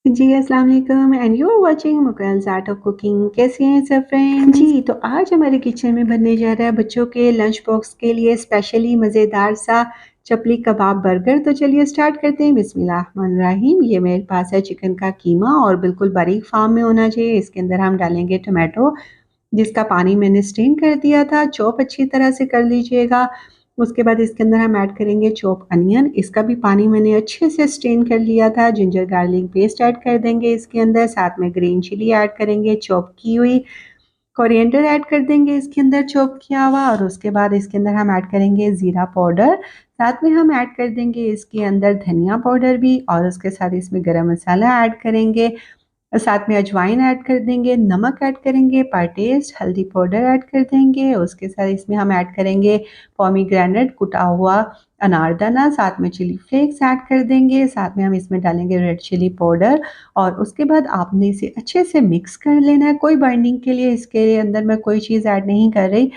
जी, अस्सलाम वालेकुम and you are watching Mukul's art of cooking. कैसे हैं सब फ्रेंड्स? जी, तो आज हमारे किचन में बनने जा रहा है बच्चों के लंच बॉक्स के लिए स्पेशली मज़ेदार सा चपली कबाब बर्गर। तो चलिए स्टार्ट करते हैं। बिस्मिल्लाहिर्रहमानिर्रहीम। ये मेरे पास है चिकन का कीमा और बिल्कुल बारीक फार्म में होना चाहिए। इसके अंदर हम डालेंगे टोमेटो, जिसका पानी मैंने स्ट्रेन कर दिया था। चॉप अच्छी तरह से कर लीजिएगा। उसके बाद इसके अंदर हम ऐड करेंगे चॉप अनियन, इसका भी पानी मैंने अच्छे से स्ट्रेन कर लिया था। जिंजर गार्लिक पेस्ट ऐड कर देंगे इसके अंदर, साथ में ग्रीन चिली ऐड करेंगे चॉप की हुई, कोरिएंडर ऐड कर देंगे इसके अंदर चॉप किया हुआ, और उसके बाद इसके अंदर हम ऐड करेंगे ज़ीरा पाउडर। साथ में हम ऐड कर देंगे इसके अंदर धनिया पाउडर भी, और उसके साथ इसमें गरम मसाला ऐड करेंगे। साथ में अजवाइन ऐड कर देंगे, नमक ऐड करेंगे पर टेस्ट, हल्दी पाउडर ऐड कर देंगे। उसके साथ इसमें हम ऐड करेंगे पोमीग्रेनेट कुटा हुआ अनारदाना, साथ में चिली फ्लेक्स ऐड कर देंगे। साथ में हम इसमें डालेंगे रेड चिली पाउडर, और उसके बाद आपने इसे अच्छे से मिक्स कर लेना है। कोई बाइंडिंग के लिए इसके अंदर मैं कोई चीज़ ऐड नहीं कर रही।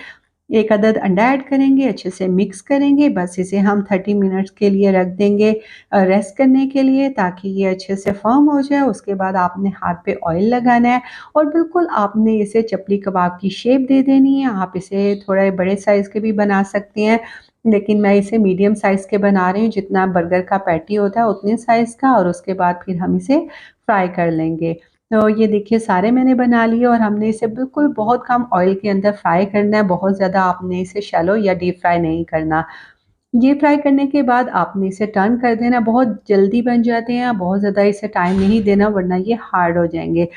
एक अदद अंडा ऐड करेंगे, अच्छे से मिक्स करेंगे। बस इसे हम 30 मिनट्स के लिए रख देंगे रेस्ट करने के लिए, ताकि ये अच्छे से फ़र्म हो जाए। उसके बाद आपने हाथ पे ऑयल लगाना है और बिल्कुल आपने इसे चपली कबाब की शेप दे देनी है। आप इसे थोड़े बड़े साइज़ के भी बना सकते हैं, लेकिन मैं इसे मीडियम साइज़ के बना रही हूँ, जितना बर्गर का पैटी होता है उतने साइज़ का। और उसके बाद फिर हम इसे फ्राई कर लेंगे। तो ये देखिए सारे मैंने बना लिए, और हमने इसे बिल्कुल बहुत कम ऑयल के अंदर फ्राई करना है। बहुत ज़्यादा आपने इसे शैलो या डीप फ्राई नहीं करना। ये फ्राई करने के बाद आपने इसे टर्न कर देना। बहुत जल्दी बन जाते हैं, बहुत ज़्यादा इसे टाइम नहीं देना वरना ये हार्ड हो जाएँगे।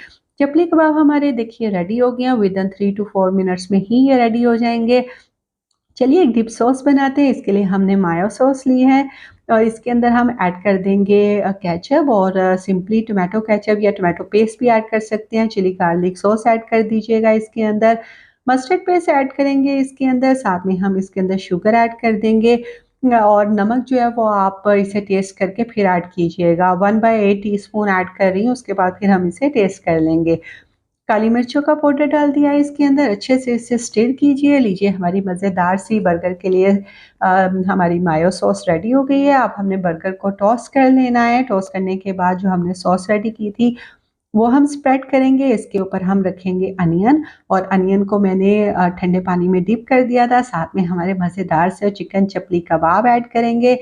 चपली कबाब हमारे देखिए रेडी हो गए हैं, विदिन 3 टू 4 मिनट्स में ही ये रेडी हो जाएँगे। चलिए एक डिप सॉस बनाते हैं। इसके लिए हमने मायो सॉस ली है, और इसके अंदर हम ऐड कर देंगे केचप, और सिंपली टोमेटो केचप या टोमेटो पेस्ट भी ऐड कर सकते हैं। चिली गार्लिक सॉस ऐड कर दीजिएगा इसके अंदर। मस्टर्ड पेस्ट ऐड करेंगे इसके अंदर। साथ में हम इसके अंदर शुगर ऐड कर देंगे, और नमक जो है वो आप इसे टेस्ट करके फिर ऐड कीजिएगा। 1/8 टीस्पून ऐड कर रही हूँ, उसके बाद फिर हम इसे टेस्ट कर लेंगे। काली मिर्चों का पाउडर डाल दिया है इसके अंदर, अच्छे से इसे स्टिर कीजिए। लीजिए हमारी मज़ेदार सी बर्गर के लिए हमारी मायो सॉस रेडी हो गई है। अब हमने बर्गर को टॉस्ट कर लेना है। टॉस्ट करने के बाद जो हमने सॉस रेडी की थी वो हम स्प्रेड करेंगे। इसके ऊपर हम रखेंगे अनियन, और अनियन को मैंने ठंडे पानी में डिप कर दिया था। साथ में हमारे मज़ेदार से चिकन चपली कबाब ऐड करेंगे।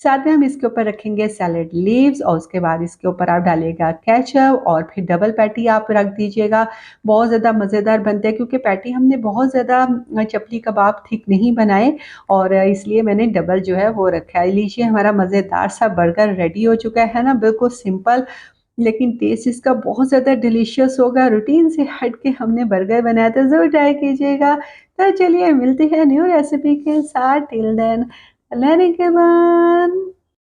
साथ में हम इसके ऊपर रखेंगे सैलेड लीव्स, और उसके बाद इसके ऊपर आप डालिएगा केचप, और फिर डबल पैटी आप रख दीजिएगा। बहुत ज़्यादा मज़ेदार बनते हैं, क्योंकि पैटी हमने बहुत ज़्यादा चपली कबाब थिक नहीं बनाए, और इसलिए मैंने डबल जो है वो रखा है। लीजिए हमारा मज़ेदार सा बर्गर रेडी हो चुका है ना, बिल्कुल सिंपल, लेकिन टेस्ट इसका बहुत ज़्यादा डिलीशियस होगा। रूटीन से हट के हमने बर्गर बनाया था, ज़रूर ट्राई कीजिएगा। तो चलिए मिलते हैं न्यू रेसिपी के साथ। टिल देन, अल्लाह निगहबान।